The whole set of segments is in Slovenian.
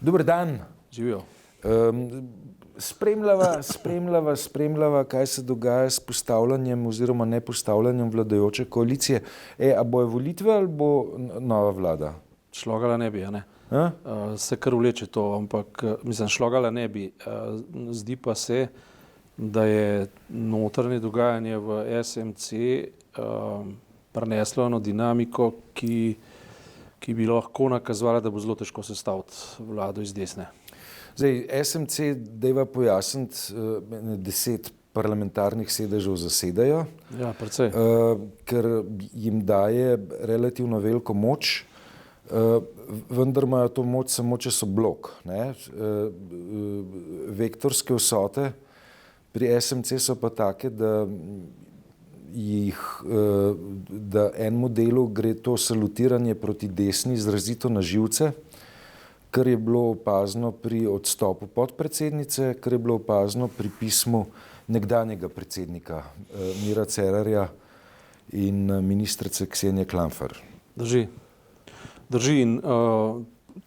Dober dan. Živijo. Spremljava, kaj se dogaja s postavljanjem oziroma nepostavljanjem vladajoče koalicije. A bojo volitve ali bo nova vlada? Šlogala ne bi, a ne? Se kar vleče to, ampak mislim, šlogala ne bi. Zdi pa se, da je notranje dogajanje v SMC prineslo eno dinamiko, ki bi lahko nakazovala, da bo zelo težko sestaviti vlado iz desne. Zdaj, SMC deva pojasniti, 10 parlamentarnih sedežev zasedajo, Ja, precej. ker jim daje relativno veliko moč, vendar imajo to moč samo, če so blok. Ne? Vektorske vsote pri SMC so pa take, da enemu delu gre to salutiranje proti desni izrazito na živce, kar je bilo opazno pri odstopu podpredsednice, kar je bilo opazno pri pismu nekdanjega predsednika Mira Cerarja in ministrice Ksenije Klampfer. Drži. In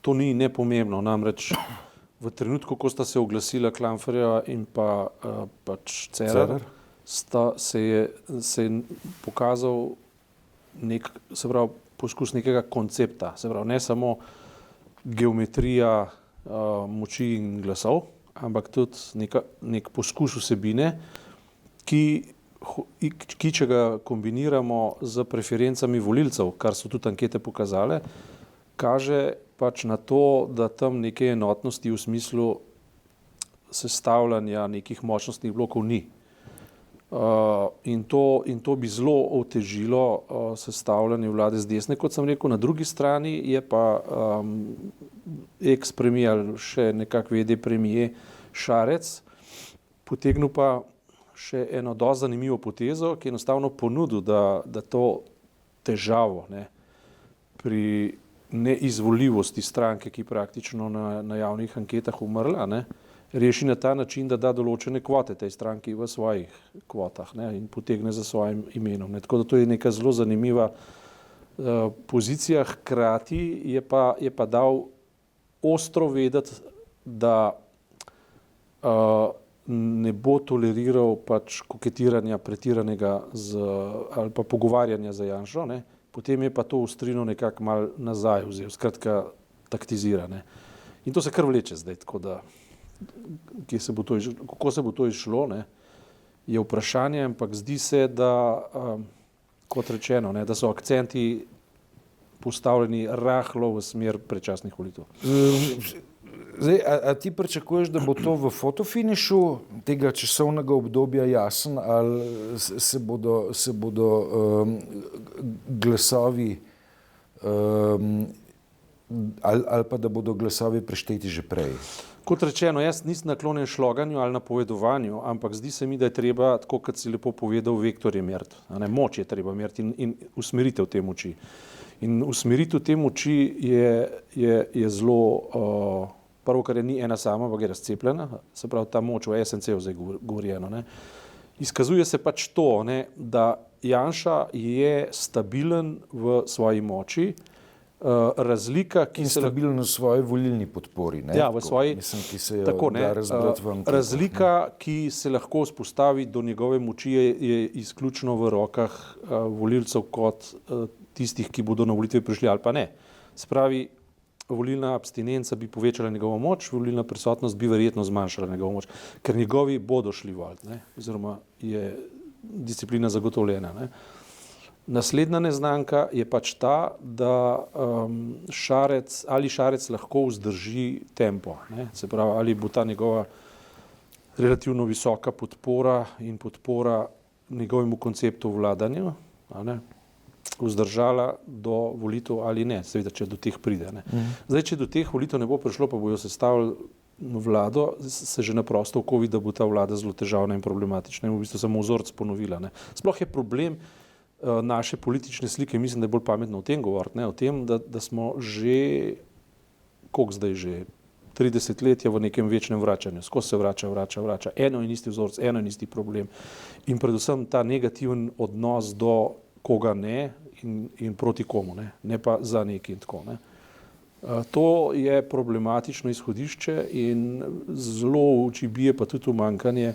to ni nepomembno, namreč v trenutku, ko sta se oglasila Klampferjeva in pa pač Cerar, se je pokazal poskus nekega koncepta, se pravi ne samo geometrija moči in glasov, ampak tudi nek poskus vsebine, ki če ga kombiniramo z preferencami volilcev, kar so tudi ankete pokazale, kaže pač na to, da tam neke enotnosti v smislu sestavljanja nekih močnostnih blokov ni. In to bi zelo otežilo sestavljanje vlade z desne, kot sem rekel. Na drugi strani je pa ex-premier ali še nekak v.d. premier Šarec potegnil pa še eno dosti zanimivo potezo, ki je enostavno ponudil, da to težavo pri neizvoljivosti stranke, ki praktično na javnih anketah umrla, reši na ta način, da da določene kvote tej stranki v svojih kvotah in potegne za svojim imenom. Tako da to je neka zelo zanimiva pozicija. Hkrati je pa dal ostro vedeti, da ne bo toleriral pač koketiranja pretiranega ali pa pogovarjanja za Janšo. Potem je pa to ostrino nekako malo nazaj vzel, skratka taktizira. In to se kar vleče zdaj, tako da kako se bo to izšlo, je vprašanje, ampak zdi se, da kot rečeno, da so akcenti postavljeni rahlo v smer predčasnih volitev. Zdaj, a ti pričakuješ, da bo to v fotofinišu tega časovnega obdobja jasen, ali se bodo glasovi ali pa da bodo glasovi prešteti že prej? Kot rečeno, jaz nisem naklonjen šloganju ali napovedovanju, ampak zdi se mi, da je treba, tako kot si lepo povedal, vektorje meriti. Moč je treba meriti in usmeritev te moči. In usmeritev te moči je zelo, prvo, kar je ni ena sama, ampak je razcepljena, se pravi ta moč v SNC-u zdaj govorjeno. Izkazuje se pač to, da Janša je stabilen v svoji moči, razlika, ki se stabilno v svoji volilni podpori, Ja, v svoji, mislim, ki se jo tako, da razbrati v anketah. Razlika, ki se lahko vzpostavi do njegove moči, je izključno v rokah volilcev kot tistih, ki bodo na volitve prišli ali pa ne. Se pravi, volilna abstinenca bi povečala njegovo moč, volilna prisotnost bi verjetno zmanjšala njegovo moč, ker njegovi bodo šli voliti, oziroma je disciplina zagotovljena. Naslednja neznanka je pač ta, da Šarec lahko vzdrži tempo. Se pravi, ali bo ta njegova relativno visoka podpora in podpora njegovemu konceptu vladanja vzdržala do volitev ali ne, seveda, če do teh pride. Zdaj, če do teh volitev ne bo prišlo, pa bojo sestavili vlado, se že naprosto okovi, da bo ta vlada zelo težavna in problematična in v bistvu samo vzorec ponovila. Sploh je problem naše politične slike, mislim, da je bolj pametno o tem govoriti, o tem, da smo že, koliko zdaj že, 30 let je v nekem večnem vračanju, skozi se vrača, eno in isti vzorec, eno in isti problem in predvsem ta negativen odnos do koga ne in proti komu, ne pa za neki in tako. To je problematično izhodišče in zelo v oči bije pa tudi umanjkanje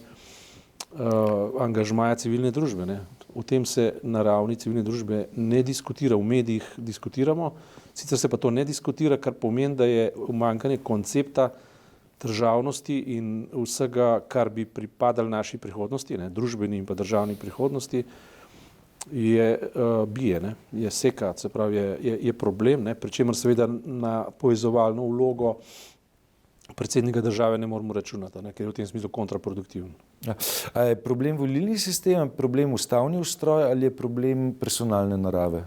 angažmaja civilne družbe. Ne. O tem se na ravni civilne družbe ne diskutira, v medijih diskutiramo, sicer se pa to ne diskutira, kar pomeni, da je umanjkanje koncepta državnosti in vsega, kar bi pripadalo naši prihodnosti, ne, družbeni in pa državni prihodnosti, bije, ne, je seka, se pravi, je problem, ne, pri čemer seveda na povezovalno vlogo predsednika države ne moramo računati, ne, ker je v tem smislu kontraproduktiven. Ja. A je problem volilni sistem, problem ustavni ustroj ali je problem personalne narave?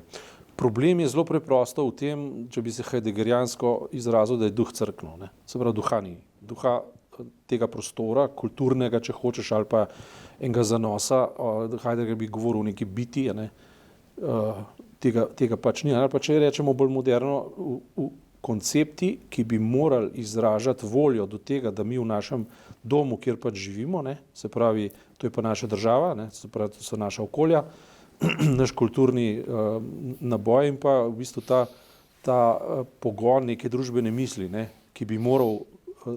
Problem je zelo preprosto v tem, če bi se heideggerijansko izrazil, da je duh crknil, ne, se pravi duha ni. Duha tega prostora, kulturnega, če hočeš, ali pa enega zanosa, Heidegger bi govoril o neki biti, ne, tega pač ni, ali pa če rečemo bolj moderno, v koncepti, ki bi morali izražati voljo do tega, da mi v našem domu, kjer pač živimo, ne, se pravi, to je pa naša država, ne, se pravi, to so naša okolja, naš kulturni naboj in pa v bistvu ta pogon neke družbene misli, ne, ki bi moral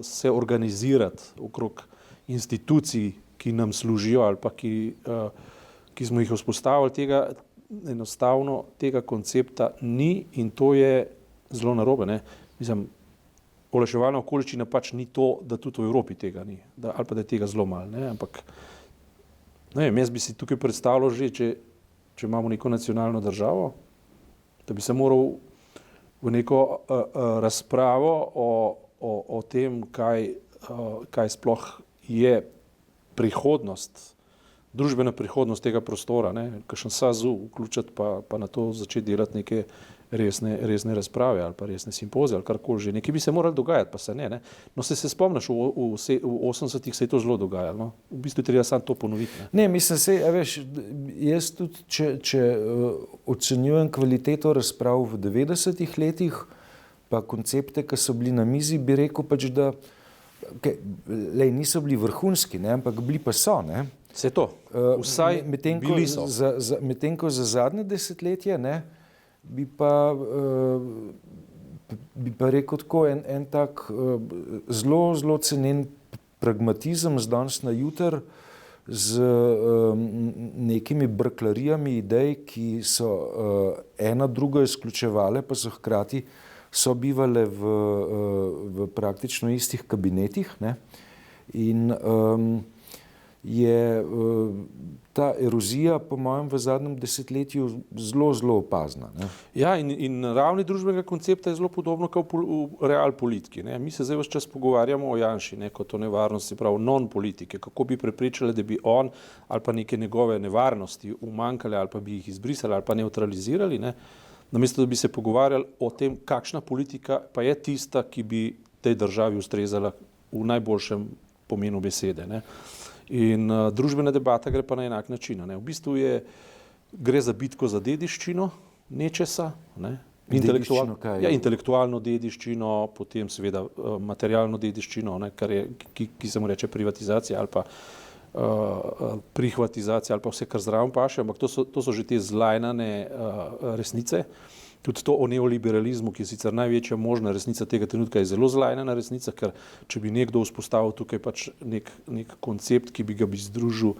se organizirati okrog institucij, ki nam služijo ali pa ki smo jih vzpostavili, enostavno tega koncepta ni in to je zelo narobe. Ne. Mislim, olajševalna okoliščina pač ni to, da tudi v Evropi tega ni, ali pa da je tega zelo malo, ne, ampak ne vem, jaz bi si tukaj predstavljal že, če imamo neko nacionalno državo, da bi se moral v neko razpravo o tem, kaj sploh je prihodnost, družbena prihodnost tega prostora, ne, kakšen SAZU vključiti pa na to začeti delati neke resne razprave ali pa resne simpozije ali karkoli že. Nekaj bi se morali dogajati, pa se ne. No, se spomniš, v 80-ih se je to zelo dogajalo. No? V bistvu je treba samo to ponoviti. Ne, mislim, veš, jaz tudi, če ocenjujem kvaliteto razprav v 90-ih letih, pa koncepte, ki so bili na mizi, bi rekel pač, da niso bili vrhunski, ne, ampak bili pa so. Ne. Se to, vsaj bili so. Medtem ko za zadnje desetletje, ne, bi pa rekel tako, en tak zelo cenjen pragmatizem z danes na jutr, z nekimi brklarijami idej, ki so ena drugo izključevale, pa so hkrati sobivale v praktično istih kabinetih, ne. In je ta erozija, po mojem, v zadnjem desetletju zelo opazna. Ne. Ja, in na ravni družbenega koncepta je zelo podobno kot v realpolitiki. Ne. Mi se zdaj ves čas pogovarjamo o Janši, ne, kot o nevarnosti, prav non-politike, kako bi preprečili, da bi on ali pa neke njegove nevarnosti umanjkali ali pa bi jih izbrisali ali pa neutralizirali, ne. Namesto da bi se pogovarjali o tem, kakšna politika pa je tista, ki bi tej državi ustrezala v najboljšem pomenu besede. Ne. In družbena debata gre pa na enak način. Ne. V bistvu gre za bitko za dediščino nečesa, ne. Intelektualno dediščino, potem seveda materialno dediščino, ne, ki se mu reče privatizacija ali pa prihvatizacija ali pa vse, kar zraven paše, ampak to so že te zlajnane resnice. Tudi to o neoliberalizmu, ki je sicer največja možna resnica tega trenutka, je zelo zlajnana resnica, ker če bi nekdo vzpostavil tukaj pač nek koncept, ki bi ga združil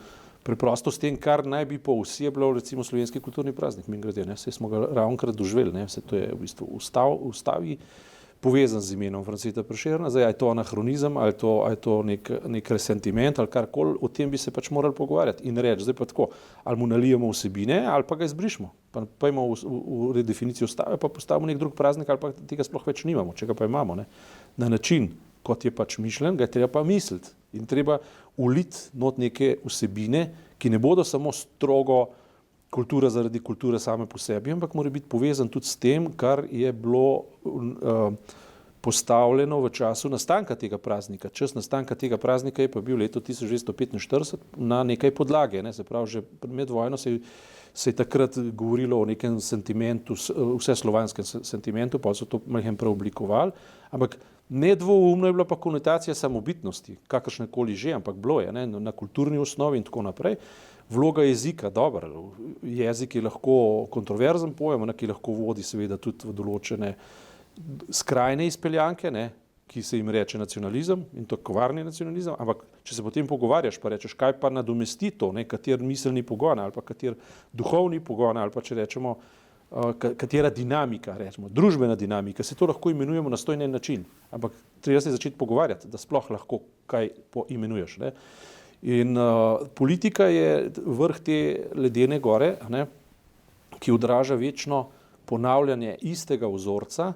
preprosto s tem, kar naj bi poosebljal recimo slovenski kulturni praznik, mimogrede, ne, saj smo ga ravnokrat doživeli, ne, vse to je v bistvu ustavi povezan z imenom Franceta Prešerna, zdaj je to anahronizem, ali je to nek resentiment ali karkoli, o tem bi se pač morali pogovarjati in reči, zdaj pa tako, ali mu nalijemo vsebine ali pa ga izbrišmo, pa imamo v redefiniciji ustave, pa postavimo nek drug praznik ali pa tega sploh več nimamo, če ga pa imamo, ne, na način, kot je pač mišljen, ga je treba pa misliti in treba uliti not neke vsebine, ki ne bodo samo strogo kultura zaradi kulture same po sebi, ampak mora biti povezan tudi s tem, kar je bilo postavljeno v času nastanka tega praznika. Čas nastanka tega praznika je pa bil leto 1945 na nekaj podlage, ne, se pravi, že med vojno se je takrat govorilo o nekem sentimentu, vseslovanskem sentimentu, pa so to malo preoblikovali, ampak nedvoumno je bila pa konotacija samobitnosti, kakršnekoli že, ampak bilo je, ne, na kulturni osnovi in tako naprej. Vloga jezika, dobro, jezik je lahko kontroverzen pojem, ki lahko vodi seveda tudi v določene skrajne izpeljanke, ne, ki se jim reče nacionalizem in to kvarni nacionalizem, ampak če se potem pogovarjaš, pa rečeš, kaj pa nadomesti to, ne, kater miselni pogon ali pa kater duhovni pogon ali pa če rečemo, katera dinamika, rečemo, družbena dinamika, se to lahko imenujemo na stojnen način, ampak treba se začeti pogovarjati, da sploh lahko kaj poimenuješ, ne. In politika je vrh te ledene gore, ne, ki odraža večno ponavljanje istega vzorca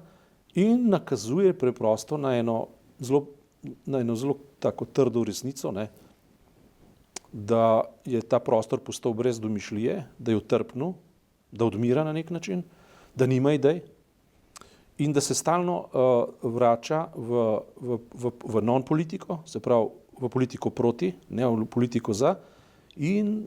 in nakazuje preprosto na eno zelo tako trdo resnico, ne, da je ta prostor postal brez domišljije, da je utrpnil, da odmira na nek način, da nima idej in da se stalno vrača v non-politiko, se pravi v politiko proti, ne v politiko za in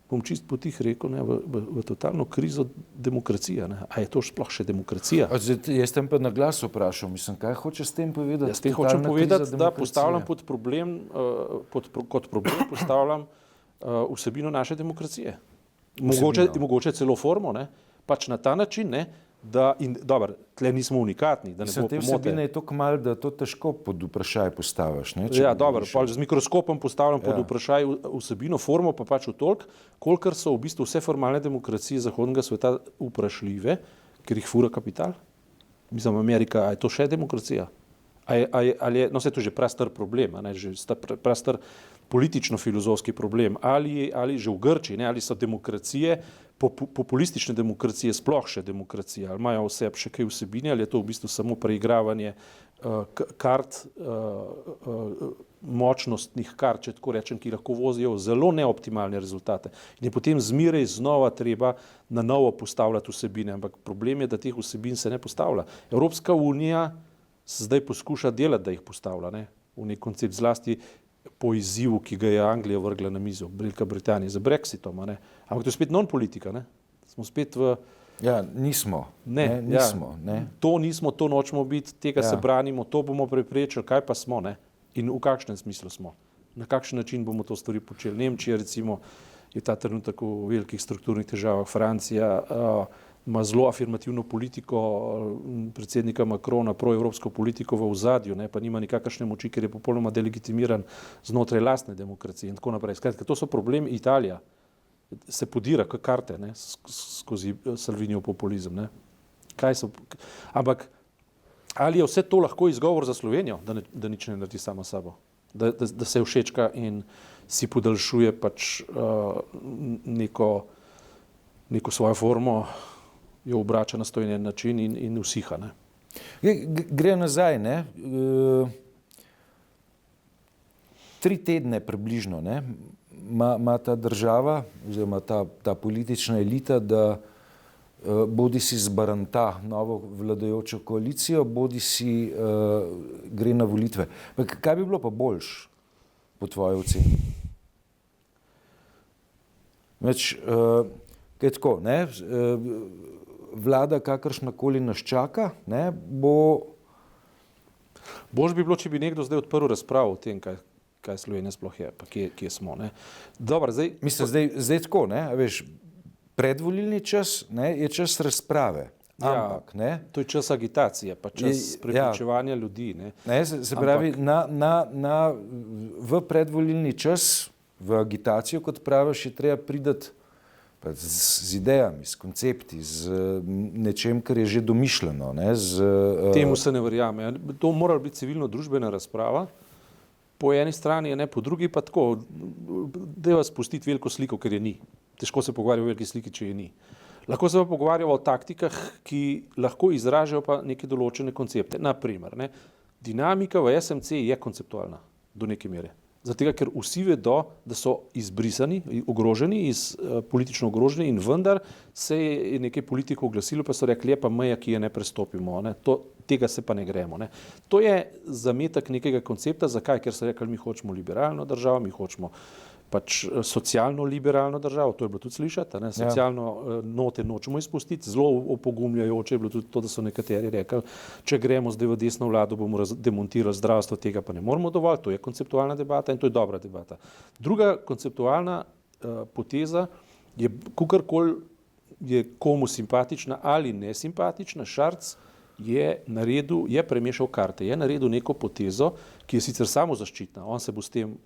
bom čist potih rekel, ne, v totalno krizo demokracije. Ne. A je to sploh še demokracija? Jaz tem pa na glas vprašal, mislim, kaj hoče s tem povedati? Jaz tem hočem povedati, da postavljam pod problem, kot problem postavljam vsebino naše demokracije. Mogoče celo formo, ne, pač na ta način, ne, da, in dobro, tle nismo unikatni, da ne bo pomote. Te vsebine je toliko malo, da to težko pod vprašaj postaviš, ne? Ja, dobro, z mikroskopom postavljam pod vprašaj vsebino, formo pa pač v toliko, kolikor so v bistvu vse formalne demokracije zahodnega sveta vprašljive, ker jih fura kapital. Mislim, Amerika, a je to še demokracija? Ali je, no, se je to že prastar problem, ne, že prastar politično-filozofski problem, ali že v Grčiji, ne, ali so demokracije, populistične demokracije sploh še demokracije, ali imajo vse še kaj vsebine, ali je to v bistvu samo preigravanje kart, močnostnih kart, če tako rečem, ki lahko vozijo zelo neoptimalne rezultate. In je potem zmeraj znova treba na novo postavljati vsebine, ampak problem je, da teh vsebin se ne postavlja. Evropska unija se zdaj poskuša delati, da jih postavlja, ne, v nek koncept zlasti po izzivu, ki ga je Anglija vrgla na mizo, Velika Britanija z Brexitom, ne. Ampak to je spet non-politika, ne. Smo spet v... Ja, nismo. Nismo. To nismo, to nočemo biti, tega se branimo, to bomo preprečili, kaj pa smo, ne. In v kakšnem smislu smo? Na kakšen način bomo to stvari počeli? Nemčija recimo je ta trenutek v velikih strukturnih težavah, Francija ima zelo afirmativno politiko predsednika Macrona, proevropsko politiko v ozadju, ne, pa nima nikakršne moči, ker je popolnoma delegitimiran znotraj lastne demokracije in tako naprej. Skratka, to so problemi. Italija se podira k karte, ne, skozi Salvinijev populizem, ne. Ampak ali je vse to lahko izgovor za Slovenijo, da nič ne naredi sama sabo? Da se všečka in si podaljšuje pač neko svojo formo, jo obrača na stojnen način in usiha, ne. Gre nazaj, ne. 3 tedne približno, ne, ima ta država oziroma ta politična elita, da bodi si zbaranta novo vladajočo koalicijo, bodi si gre na volitve. Kaj bi bilo pa boljš po tvoji oceni? Več, kaj je tako, ne, vlada kakršnakoli nas čaka, ne, bo... Boljš bi bilo, če bi nekdo zdaj odprl razpravo o tem, kaj Slovenija sploh je, pa kje smo, ne. Dobro, zdaj... Mislim, zdaj tako, ne, veš, predvolilni čas, ne, je čas razprave. Ampak, ne. To je čas agitacije, pa čas prepričevanja ljudi, ne. Se pravi, v predvolilni čas, v agitacijo, kot praviš, je treba priti z idejami, s koncepti, z nečem, kar je že domišljeno. Ne, Temu se ne verjame. To mora biti civilno-družbena razprava. Po eni strani je ne, po drugi pa tako, dajva spustiti veliko sliko, ker je ni. Težko se pogovarjamo o veliki sliki, če je ni. Lahko se pa pogovarjamo o taktikah, ki lahko izražajo pa neke določene koncepte. Naprimer, ne, dinamika v SMC je konceptualna do neke mere. Zato, ker vsi vedo, da so izbrisani, ogroženi, politično ogroženi in vendar se je nekaj politikov oglasilo, pa so rekli, je pa meja, ki je ne prestopimo, ne. Tega se pa ne gremo. Ne. To je zametek nekega koncepta. Zakaj? Ker so rekli, mi hočemo liberalno državo, mi hočemo pač socialno-liberalno državo, to je bilo tudi slišati, ne? Socialno note nočemo izpustiti, zelo opogumljajoče je bilo tudi to, da so nekateri rekli, če gremo zdaj v desno vlado, bomo demontirali zdravstvo, tega pa ne moramo dovolj, to je konceptualna debata in to je dobra debata. Druga konceptualna poteza je, kakorkoli je komu simpatična ali nesimpatična, Šarc je premešal karte, je naredil neko potezo, ki je sicer samozaščitna, on se bo s tem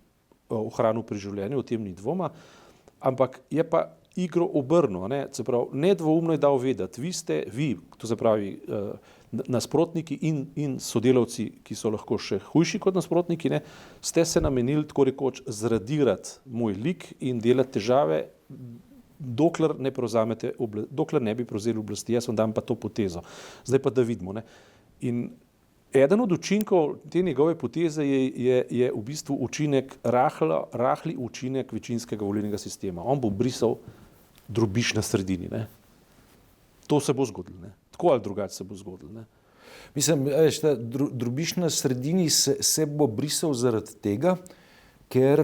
ohranil pri življenju, o tem ni dvoma, ampak je pa igro obrnil, se pravi, nedvoumno je dal vedeti, to se pravi nasprotniki in sodelavci, ki so lahko še hujši kot nasprotniki, ste se namenili tako rekoč zradirati moj lik in delati težave, dokler ne bi prevzeli oblasti, jaz vam dam pa to potezo. Zdaj pa da vidimo. In eden od učinkov te njegove poteze je v bistvu rahli učinek večinskega volilnega sistema. On bo brisal drobiž na sredini. To se bo zgodilo. Tako ali drugače se bo zgodilo. Mislim, ta drobiž na sredini se bo brisal zaradi tega, ker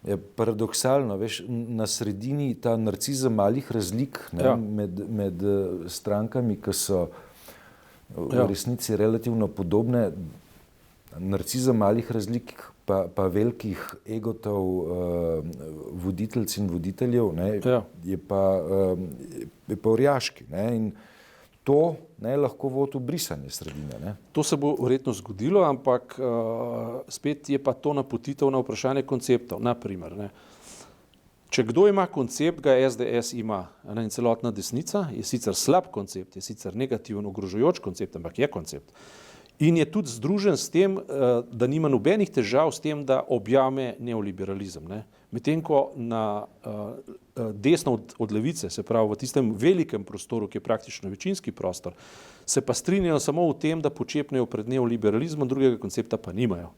je paradoksalno, veš, na sredini ta narcizem malih razlik med strankami, ki so v resnici relativno podobne, narcizem malih razlik pa velikih egotov voditeljc in voditeljev je pa orjaški. In to lahko vodi v brisanje sredine. To se bo verjetno zgodilo, ampak spet je pa to napotitev na vprašanje konceptov. Naprimer, če kdo ima koncept, ga SDS ima, in celotna desnica, je sicer slab koncept, je sicer negativen, ogrožajoč koncept, ampak je koncept. In je tudi združen s tem, da nima nobenih težav s tem, da objame neoliberalizem. Medtem ko na desno od levice, se pravi v tistem velikem prostoru, ki je praktično večinski prostor, se pa strinjajo samo v tem, da počepnejo pred neoliberalizmom, drugega koncepta pa nimajo.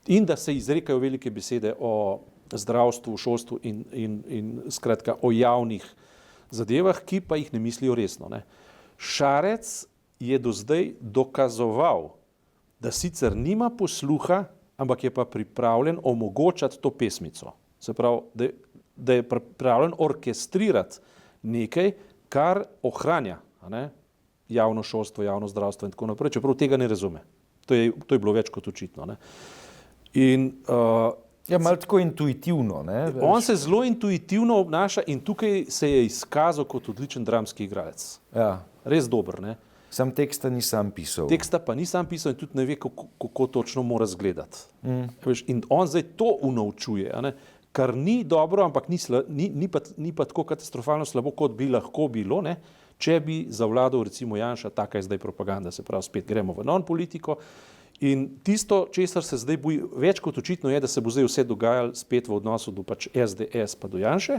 In da se izrekajo velike besede o zdravstvu, šolstvu in skratka o javnih zadevah, ki pa jih ne mislijo resno. Šarec je do zdaj dokazoval, da sicer nima posluha, ampak je pa pripravljen omogočati to pesmico. Se pravi, da je pripravljen orkestrirati nekaj, kar ohranja javno šolstvo, javno zdravstvo in tako naprej, čeprav tega ne razume. To je bilo več kot očitno. Malo tako intuitivno. On se zelo intuitivno obnaša in tukaj se je izkazal kot odličen dramski igralec. Ja. Res dober. Sam teksta ni sam pisal. Teksta pa ni sam pisal in tudi ne ve, kako točno mora izgledati. In on zdaj to unovčuje, kar ni dobro, ampak ni pa tako katastrofalno slabo, kot bi lahko bilo, če bi zavladal recimo Janša, taka je zdaj propaganda, se pravi, spet gremo v non-politiko. In tisto, česar se zdaj boji, več kot očitno je, da se bo zdaj vse dogajalo spet v odnosu do SDS pa do Janše.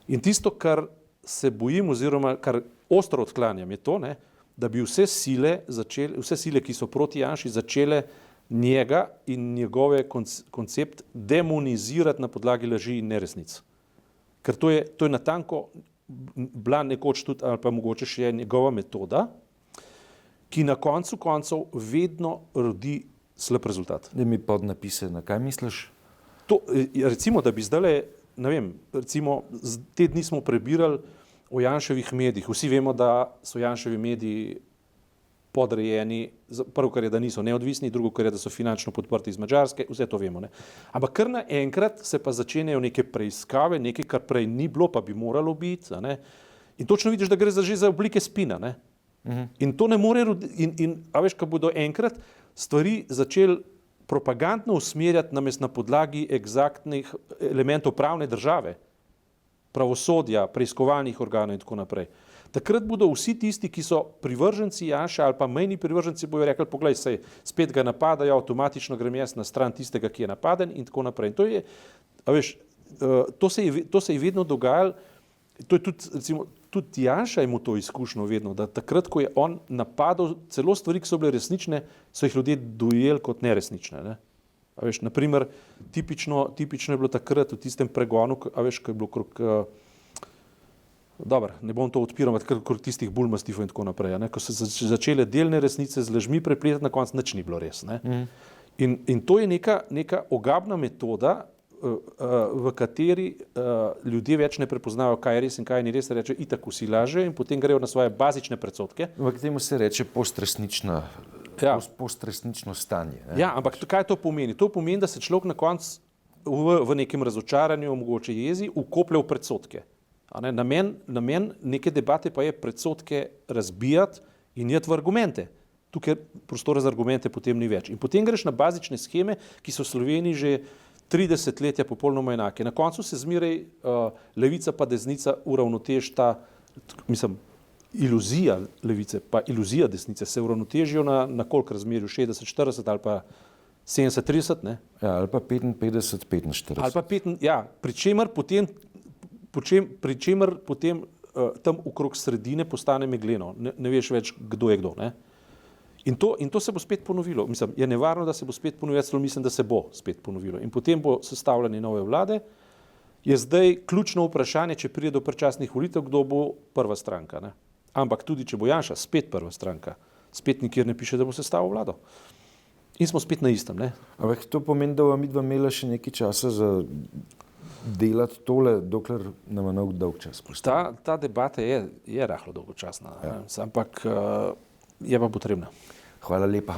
In tisto, kar se bojim oziroma kar ostro odklanjam, je to, da bi vse sile, ki so proti Janši, začele njega in njegove koncept demonizirati na podlagi laži in neresnic. Ker to je natanko bila nekoč tudi, ali pa mogoče še njegova metoda, ki na koncu koncev vedno rodi slab rezultat. Da mi podnapise, na kaj misliš? Recimo, da bi zdajle, ne vem, recimo te dni smo prebirali o Janševih medijih. Vsi vemo, da so Janševi mediji podrejeni, prvo, kar je, da niso neodvisni, drugo, kar je, da so finančno podprti iz Madžarske, vse to vemo. Ampak kar naenkrat se pa začenjajo neke preiskave, nekaj, kar prej ni bilo, pa bi moralo biti. In točno vidiš, da gre že za oblike spina. In to ne more, a veš, ko bodo enkrat stvari začeli propagandno usmerjati namesto na podlagi egzaktnih elementov pravne države, pravosodja, preiskovalnih organov in tako naprej. Takrat bodo vsi tisti, ki so privrženci Janše ali pa mejni privrženci, bojo rekli, poglej, sej spet ga napadajo, avtomatično grem jaz na stran tistega, ki je napaden in tako naprej. In to je, a veš, to se je vedno dogajalo, to je tudi, recimo, tudi Janša je mu to izkušnjo vedno, da takrat, ko je on napadal celo stvari, ki so bile resnične, so jih ljudje dojeli kot neresnične. A veš, naprimer, tipično je bilo takrat v tistem pregonu, a veš, ko je bilo krok, dobro, ne bom to odpiral, krok tistih bulmastifov in tako naprej, ko so začele delne resnice z lažmi prepletati, na koncu nič ni bilo res. In to je neka ogabna metoda, v kateri ljudje več ne prepoznajo, kaj je res in kaj ni res, reče, itak vsi lažejo in potem grejo na svoje bazične predsodke. V temu se reče postresnično stanje. Ja, ampak kaj to pomeni? To pomeni, da se človek na koncu v nekem razočaranju, mogoče jezi, vkoplje v predsodke. Namen neke debate pa je predsodke razbijati in iti v argumente. Tukaj prostora za argumente potem ni več. In potem greš na bazične sheme, ki so v Sloveniji že 30 letja popolnoma enake. Na koncu se zmeraj levica pa desnica uravnotežita, mislim, iluzija levice pa iluzija desnice se uravnotežijo na koliko razmerju, 60-40 ali pa 70-30, ne? Ja, ali pa 55-45. Ali pa ja, pri čemer potem tam okrog sredine postane megleno. Ne veš več, kdo je kdo, ne? In to se bo spet ponovilo. Mislim, je nevarno, da se bo spet ponovilo, jaz mislim, da se bo spet ponovilo. In potem bo sestavljanje nove vlade. Je zdaj ključno vprašanje, če pride do predčasnih volitev, kdo bo prva stranka, ne? Ampak tudi, če bo Janša spet prva stranka, spet nikjer ne piše, da bo sestavil vlado. In smo spet na istem, ne? Ampak to pomeni, da bomo midva imela še nekaj časa za delati tole, dokler nam dolg čas postane. Ta debata je rahlo dolgočasna, ja. Ampak je pa potrebna. Hvala lepa.